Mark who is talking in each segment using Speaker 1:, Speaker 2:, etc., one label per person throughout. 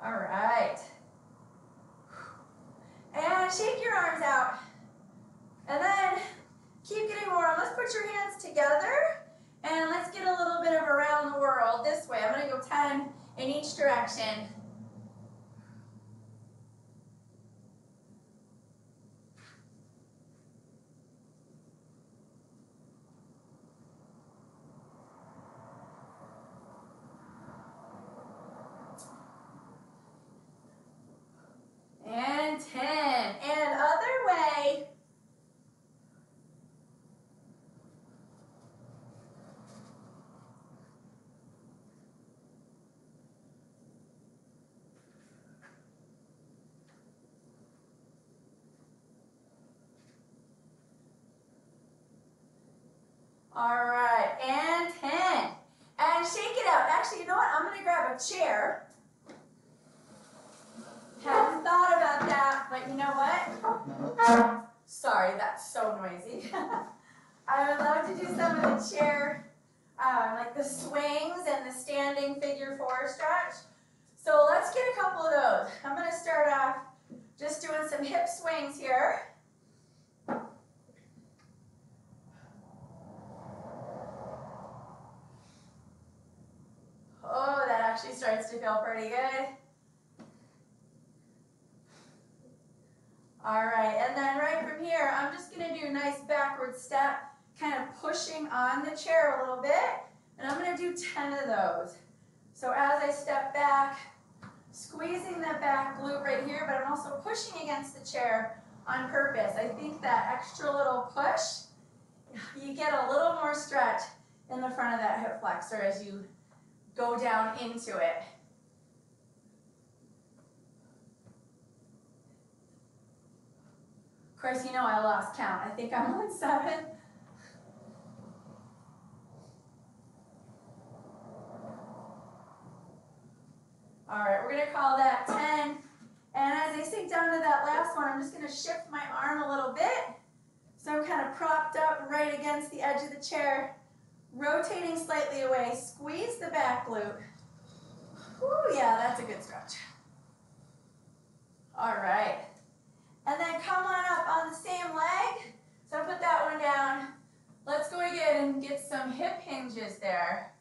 Speaker 1: All right. And shake your arms out. And then keep getting warm. Let's put your hands together and let's get a little bit of around the world this way. I'm going to go 10 in each direction. And 10. And other way. All right, and 10. And shake it out. Actually, you know what? I'm going to grab a chair. Hadn't thought about that, but you know what? Sorry, that's so noisy. I would love to do some of the chair, like the swings and the standing figure 4 stretch. So let's get a couple of those. I'm going to start off just doing some hip swings here. Oh, that actually starts to feel pretty good. All right, and then right from here, I'm just going to do a nice backward step, kind of pushing on the chair a little bit, and I'm going to do 10 of those. So as I step back, squeezing that back glute right here, but I'm also pushing against the chair on purpose. I think that extra little push, you get a little more stretch in the front of that hip flexor as you go down into it. Of course, you know I lost count. I think I'm on 7. All right, we're going to call that 10. And as I sink down to that last one, I'm just going to shift my arm a little bit. So I'm kind of propped up right against the edge of the chair, rotating slightly away. Squeeze the back glute. Ooh, yeah, that's a good stretch. All right. And then come on up on the same leg. So I'll put that one down. Let's go again and get some hip hinges there.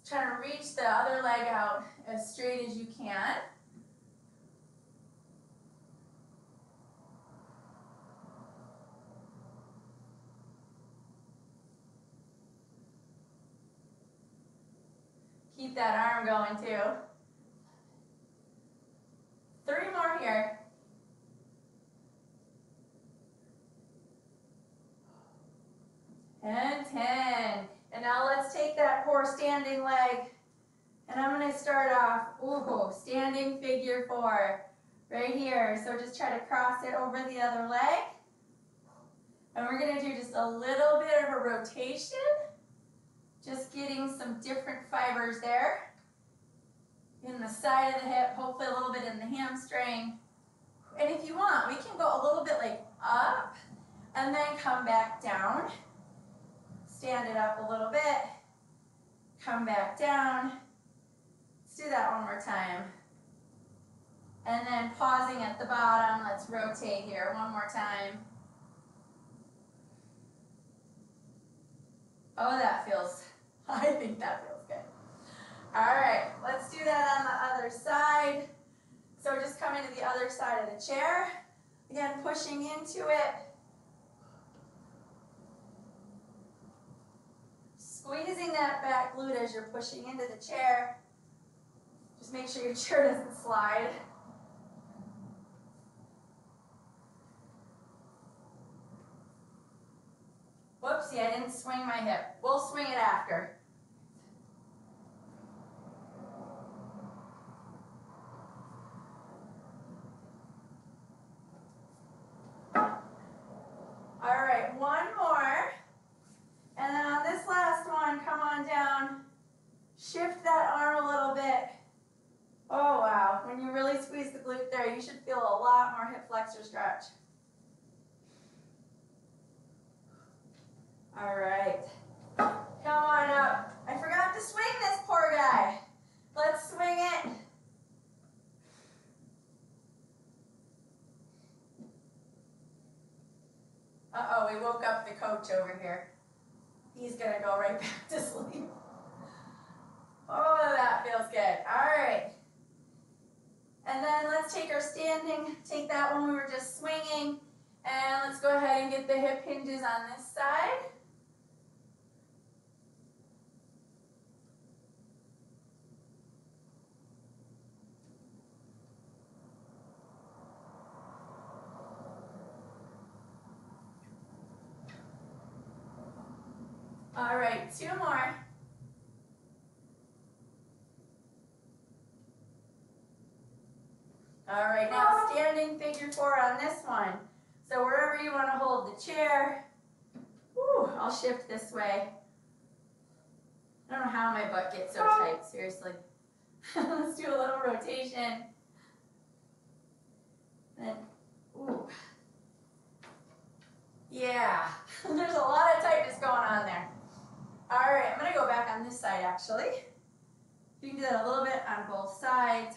Speaker 1: Try to reach the other leg out as straight as you can. Keep that arm going too. 3 more here. And 10. And now let's take that core standing leg. And I'm going to start off, standing figure 4. Right here. So just try to cross it over the other leg. And we're going to do just a little bit of a rotation. Just getting some different fibers there. In the side of the hip, hopefully a little bit in the hamstring. And if you want, we can go a little bit like up and then come back down. Stand it up a little bit. Come back down. Let's do that one more time. And then pausing at the bottom, let's rotate here one more time. Oh, that feels, I think that feels good. All right, let's do that on the other side. So just coming to the other side of the chair. Again, pushing into it. Squeezing that back glute as you're pushing into the chair. Just make sure your chair doesn't slide. Whoopsie, I didn't swing my hip. We'll swing it after. All right, one more. And then on this last one, come on down. Shift that arm a little bit. Oh, wow. When you really squeeze the glute there, you should feel a lot more hip flexor stretch. All right. Come on up. I forgot to swing this poor guy. Let's Uh-oh, we woke up the coach over here. He's gonna go right back to sleep. Oh, that feels good. All right. And then let's take our standing, take that one we were just swinging, and let's go ahead and get the hip hinges on this side. All right, 2 more. All right, now standing figure 4 on this one. So wherever you want to hold the chair, whew, I'll shift this way. I don't know how my butt gets so tight, seriously. Let's do a little rotation. Then, ooh. Yeah, there's a lot of tightness going on there. All right, I'm gonna go back on this side actually. You can do that a little bit on both sides.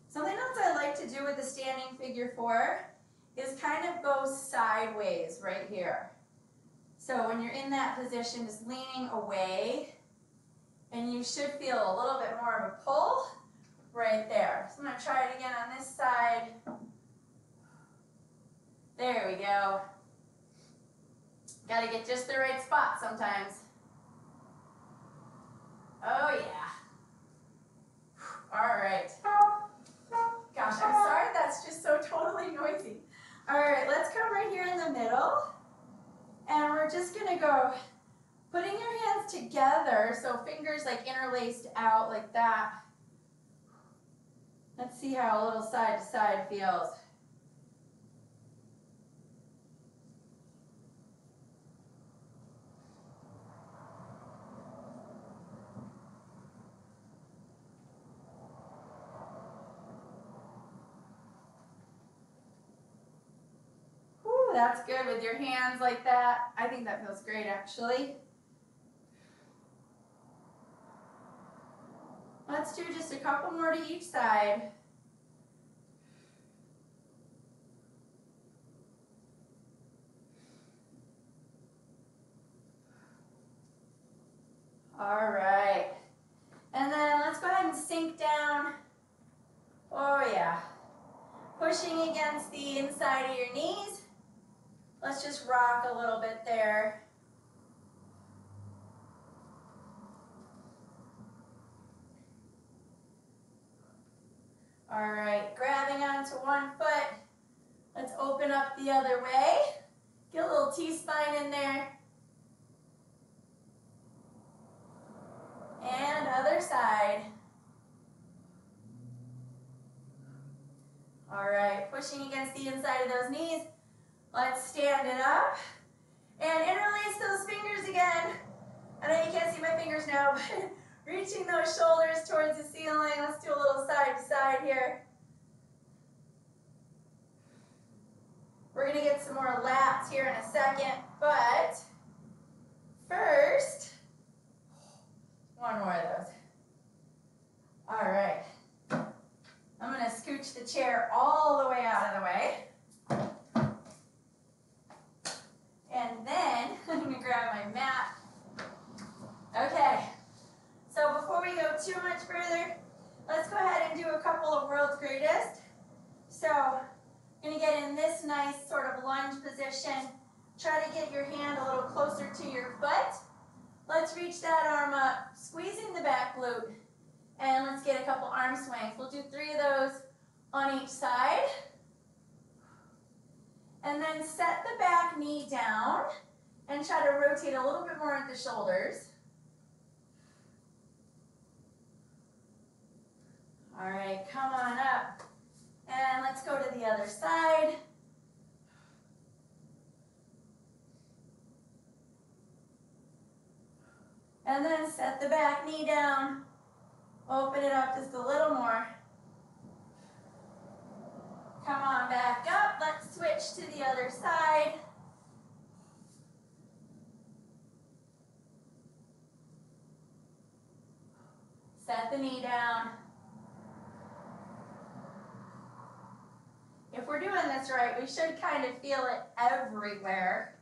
Speaker 1: Something else I like to do with the standing figure 4 is kind of go sideways right here. So when you're in that position, just leaning away, and you should feel a little bit more of a pull right there. So I'm gonna try it again on this side. There we go. Got to get just the right spot sometimes. Oh yeah. All right. Gosh, I'm sorry that's just so totally noisy. All right, let's come right here in the middle. And we're just gonna go putting your hands together, so fingers like interlaced out like that. Let's see how a little side to side feels. Whew, that's good with your hands like that. I think that feels great actually. Let's do just a couple more to each side. All right. And then let's go ahead and sink down. Oh yeah. Pushing against the inside of your knees. Let's just rock a little bit there. All right, grabbing onto one foot. Let's open up the other way. Get a little T-spine in there. And other side. All right, pushing against the inside of those knees. Let's stand it up. And interlace those fingers again. I know you can't see my fingers now, but reaching those shoulders towards the ceiling. Let's do a little side to side here. We're gonna get some more lats here in a second, but first, one more of those. All right. I'm gonna scooch the chair all the way out of the way. And then I'm gonna grab my mat. Okay, so before we go too much further, let's go ahead and do a couple of world's greatest. So I'm gonna get in this nice sort of lunge position. Try to get your hand a little closer to your foot. Let's reach that arm up, squeezing the back glute, and let's get a couple arm swings. We'll do 3 of those on each side. And then set the back knee down and try to rotate a little bit more at the shoulders. All right, come on up. And let's go to the other side. And then set the back knee down. Open it up just a little more. Come on back up. Let's switch to the other side. Set the knee down. If we're we're doing this right, we should kind of feel it everywhere.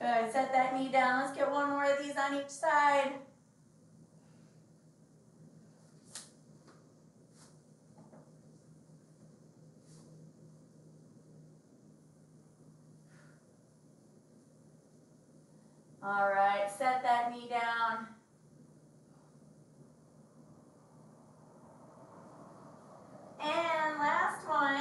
Speaker 1: Good, set that knee down. Let's get one more of these on each side. All right, set that knee down. And last one.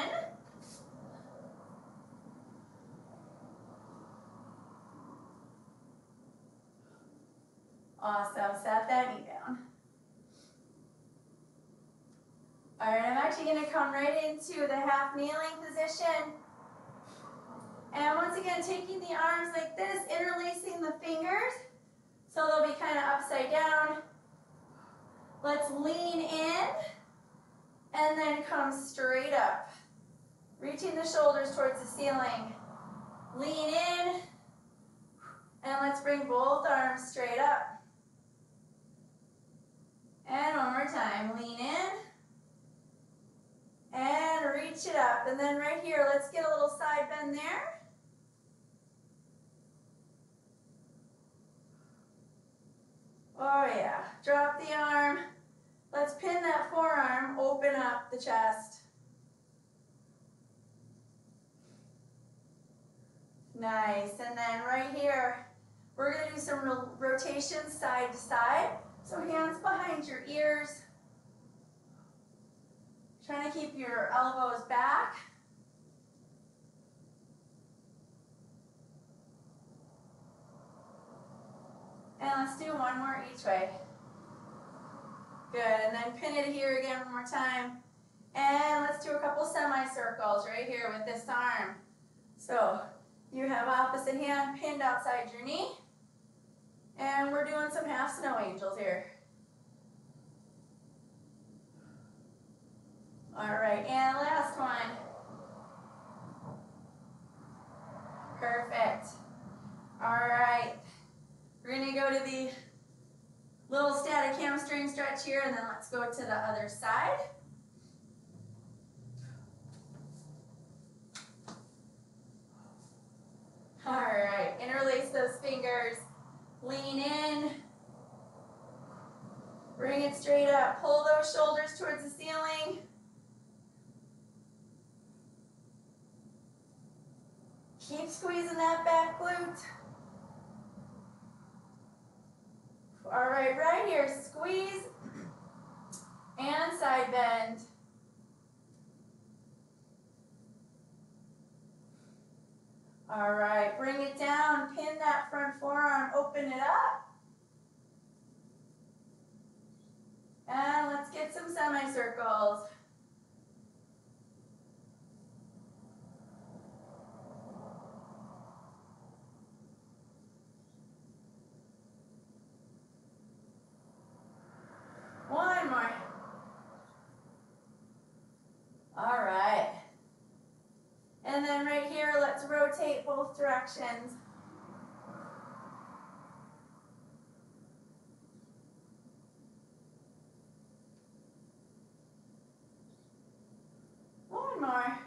Speaker 1: Awesome, set that knee down. All right, I'm actually gonna come right into the half kneeling position. And once again, taking the arms like this, interlacing the fingers, so they'll be kind of upside down. Let's lean in, and then come straight up. Reaching the shoulders towards the ceiling. Lean in, and let's bring both arms straight up. And one more time, lean in, and reach it up. And then right here, let's get a little side bend there. Oh yeah, drop the arm. Let's pin that forearm, open up the chest. Nice, and then right here, we're gonna do some rotations side to side. So hands behind your ears. Trying to keep your elbows back. And let's do one more each way. Good, and then pin it here again one more time. And let's do a couple semicircles right here with this arm. So you have opposite hand pinned outside your knee. And we're doing some half snow angels here. All right, and last one. Perfect. All right, we're gonna go to the little static hamstring stretch here, and then let's go to the other side. All right, interlace those fingers, lean in, bring it straight up, pull those shoulders towards the ceiling. Keep squeezing that back glute. All right, right here, squeeze and side bend. All right, bring it down, pin that front forearm, open it up. And let's get some semicircles. One more. All right. And then right here, let's rotate both directions. One more.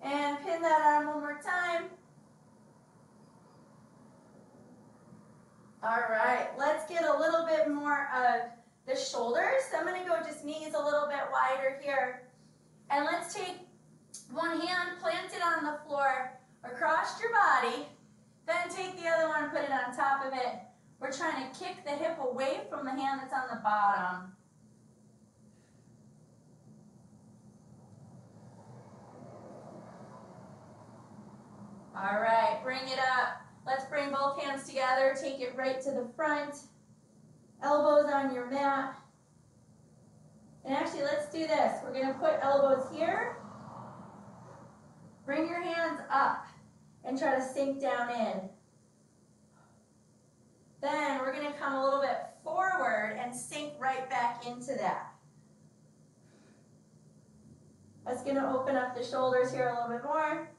Speaker 1: And pin that arm one more time. All right, let's get a little bit more of the shoulders. So I'm gonna go just knees a little bit wider here. And let's take one hand, plant it on the floor across your body, then take the other one and put it on top of it. We're trying to kick the hip away from the hand that's on the bottom. All right, bring it up. Let's bring both hands together, take it right to the front. Elbows on your mat. And actually, let's do this. We're gonna put elbows here. Bring your hands up and try to sink down in. Then we're gonna come a little bit forward and sink right back into that. That's gonna open up the shoulders here a little bit more.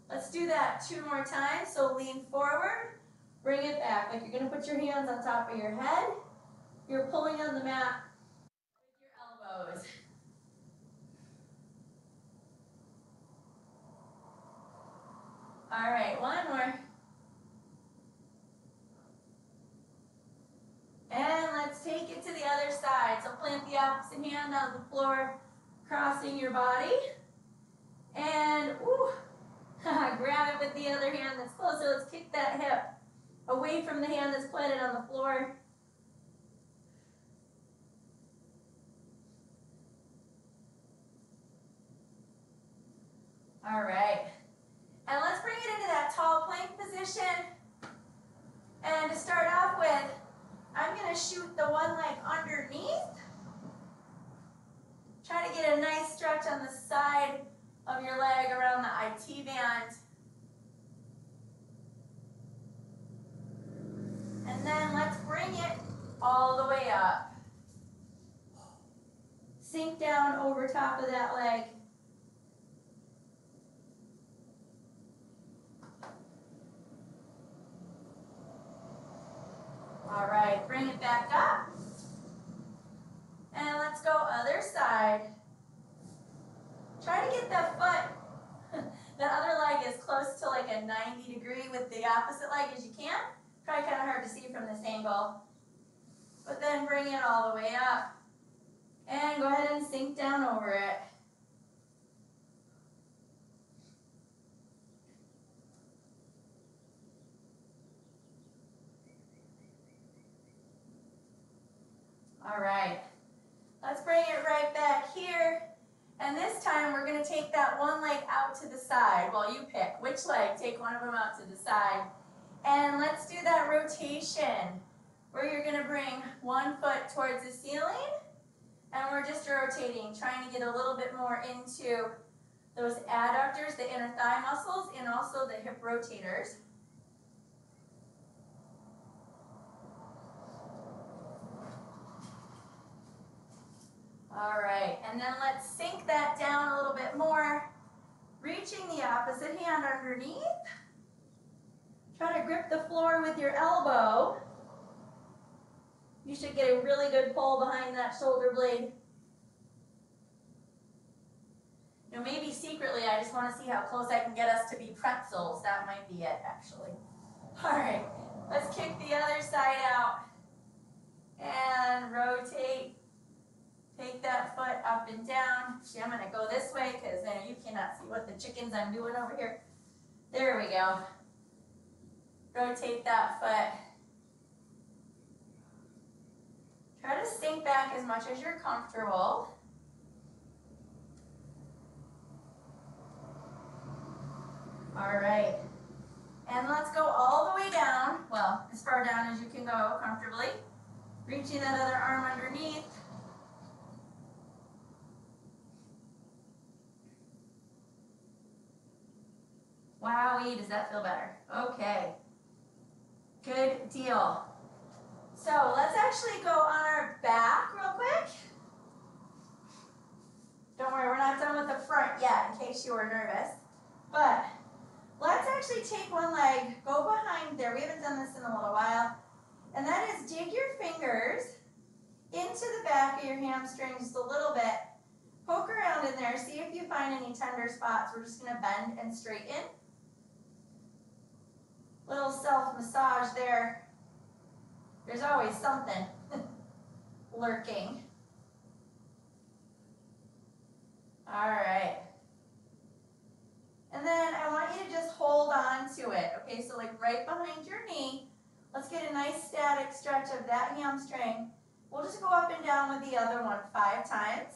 Speaker 1: Let's do that 2 more times. So lean forward, Bring it back, like you're gonna put your hands on top of your head. You're pulling on the mat with your elbows. All right, one more. And let's take it to the other side. So plant the opposite hand on the floor, crossing your body. And ooh, grab it with the other hand that's closer. Let's kick that hip away from the hand that's planted on the floor. All right. And let's bring it into that tall plank position. And to start off with, I'm going to shoot the one leg underneath. Try to get a nice stretch on the side of your leg around the IT band. And then let's bring it all the way up. Sink down over top of that leg. All right, bring it back up. And let's go other side. Try to get that foot, that other leg as close to like a 90 degree with the opposite leg as you can. Probably kind of hard to see from this angle. But then bring it all the way up. And go ahead and sink down over it. All right, let's bring it right back here. And this time we're going to take that one leg out to the side. Well, you pick which leg. Take one of them out to the side. And let's do that rotation where you're going to bring one foot towards the ceiling. And we're just rotating, trying to get a little bit more into those adductors, the inner thigh muscles, and also the hip rotators. All right, and then let's sink that down a little bit more, reaching the opposite hand underneath. Try to grip the floor with your elbow. You should get a really good pull behind that shoulder blade. You know, maybe secretly I just want to see how close I can get us to be pretzels. That might be it, actually. All right, let's kick the other side out and rotate. Take that foot up and down. See, I'm going to go this way because you cannot see what the chickens I'm doing over here. There we go. Rotate that foot. Try to sink back as much as you're comfortable. All right. And let's go all the way down. Well, as far down as you can go comfortably. Reaching that other arm underneath. Wowee, does that feel better? Okay. Good deal. So let's actually go on our back real quick. Don't worry, we're not done with the front yet in case you were nervous. But let's actually take one leg, go behind there. We haven't done this in a little while. And that is dig your fingers into the back of your hamstring just a little bit. Poke around in there, see if you find any tender spots. We're just going to bend and straighten. Little self-massage there. There's always something lurking. All right. And then I want you to just hold on to it. Okay, so like right behind your knee. Let's get a nice static stretch of that hamstring. We'll just go up and down with the other one 5 times.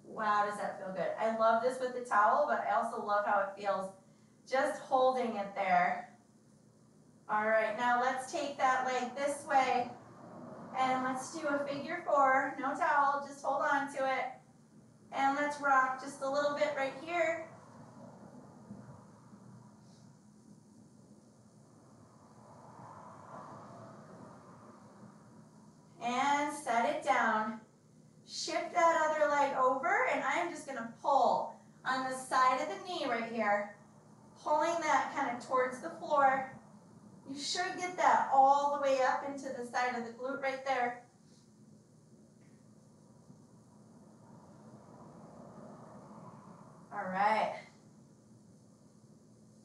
Speaker 1: Wow, does that feel good? I love this with the towel, but I also love how it feels just holding it there. All right, now let's take that leg this way, and let's do a figure 4. No towel, just hold on to it. And let's rock just a little bit right here. And You should get that all the way up into the side of the glute right there. All right.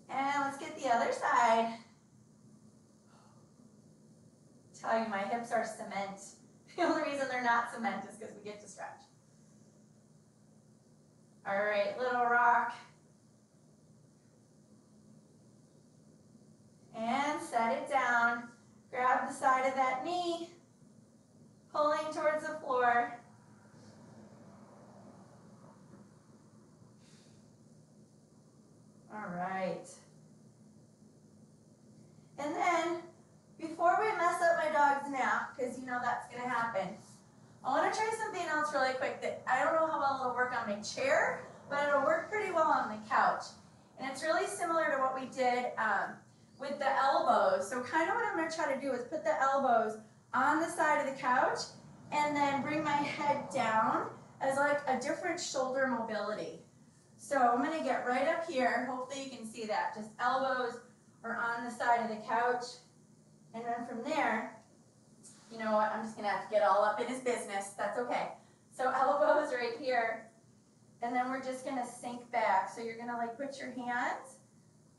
Speaker 1: And let's get the other side. Tell you, my hips are cement. The only reason they're not cement is because we get to stretch. All right, little rock. And set it down. Grab the side of that knee, pulling towards the floor. All right. And then, before we mess up my dog's nap, because you know that's going to happen, I want to try something else really quick that I don't know how well it'll work on my chair, but it'll work pretty well on the couch. And it's really similar to what we did with the elbows. So kind of what I'm going to try to do is put the elbows on the side of the couch and then bring my head down as like a different shoulder mobility. So I'm going to get right up here. Hopefully you can see that. Just elbows are on the side of the couch. And then from there, you know what, I'm just going to have to get all up in his business. That's okay. So elbows right here. And then we're just going to sink back. So you're going to like put your hands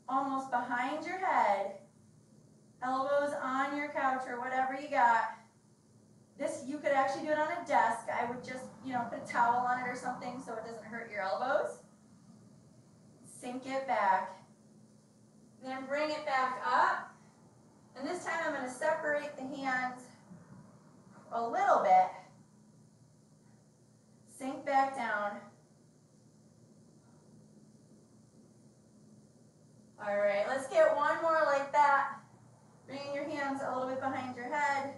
Speaker 1: almost behind your head, elbows on your couch or whatever you got. This, you could actually do it on a desk. I would just, you know, put a towel on it or something so it doesn't hurt your elbows. Sink it back. Then bring it back up. And this time I'm going to separate the hands a little bit. Sink back down. All right, let's get one more like that. Bringing your hands a little bit behind your head.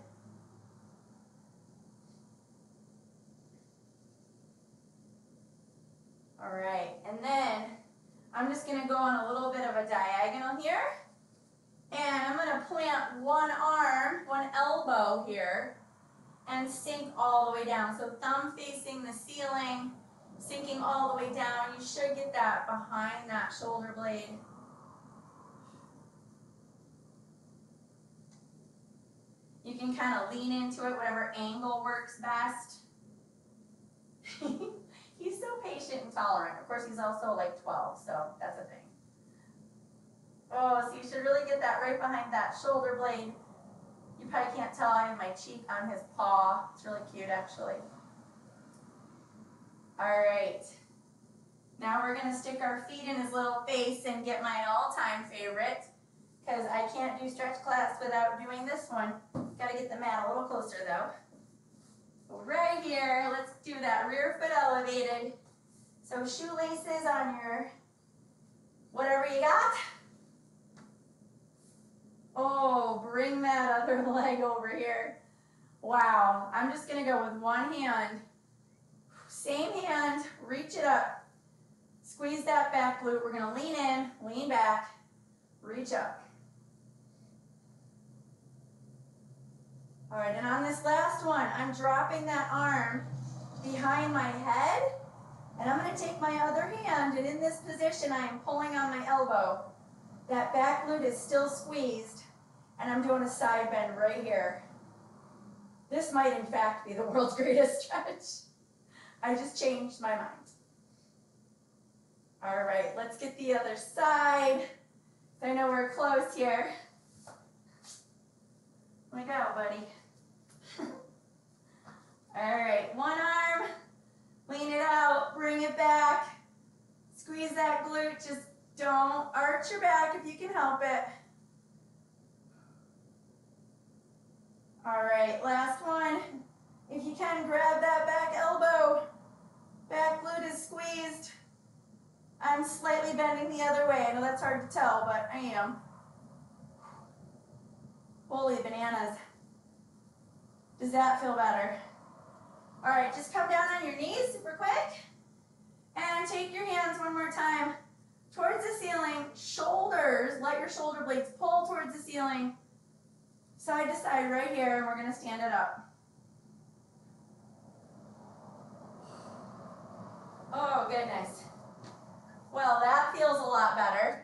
Speaker 1: All right, and then I'm just going to go on a little bit of a diagonal here. And I'm going to plant one arm, one elbow here, and sink all the way down. So thumb facing the ceiling, sinking all the way down. You should get that behind that shoulder blade. You can kind of lean into it, whatever angle works best. He's so patient and tolerant. Of course, he's also like 12, so that's a thing. Oh, so you should really get that right behind that shoulder blade. You probably can't tell I have my cheek on his paw. It's really cute, actually. All right. Now we're going to stick our feet in his little face and get my all-time favorite, because I can't do stretch class without doing this one. Got to get the mat a little closer, though. So right here, let's do that rear foot elevated. So shoelaces on your whatever you got. Oh, bring that other leg over here. Wow, I'm just going to go with one hand. Same hand, reach it up. Squeeze that back glute. We're going to lean in, lean back, reach up. All right, and on this last one, I'm dropping that arm behind my head, and I'm going to take my other hand, and in this position, I am pulling on my elbow. That back glute is still squeezed, and I'm doing a side bend right here. This might, in fact, be the world's greatest stretch. I just changed my mind. All right, let's get the other side. I know we're close here. Let me go, buddy. All right, one arm, lean it out, bring it back, squeeze that glute, just don't arch your back if you can help it. All right, last one. If you can, grab that back elbow. Back glute is squeezed. I'm slightly bending the other way. I know that's hard to tell, but I am. Holy bananas. Does that feel better? All right, just come down on your knees super quick. And take your hands one more time towards the ceiling. Shoulders, let your shoulder blades pull towards the ceiling. Side to side right here, and we're going to stand it up. Oh, goodness. Well, that feels a lot better.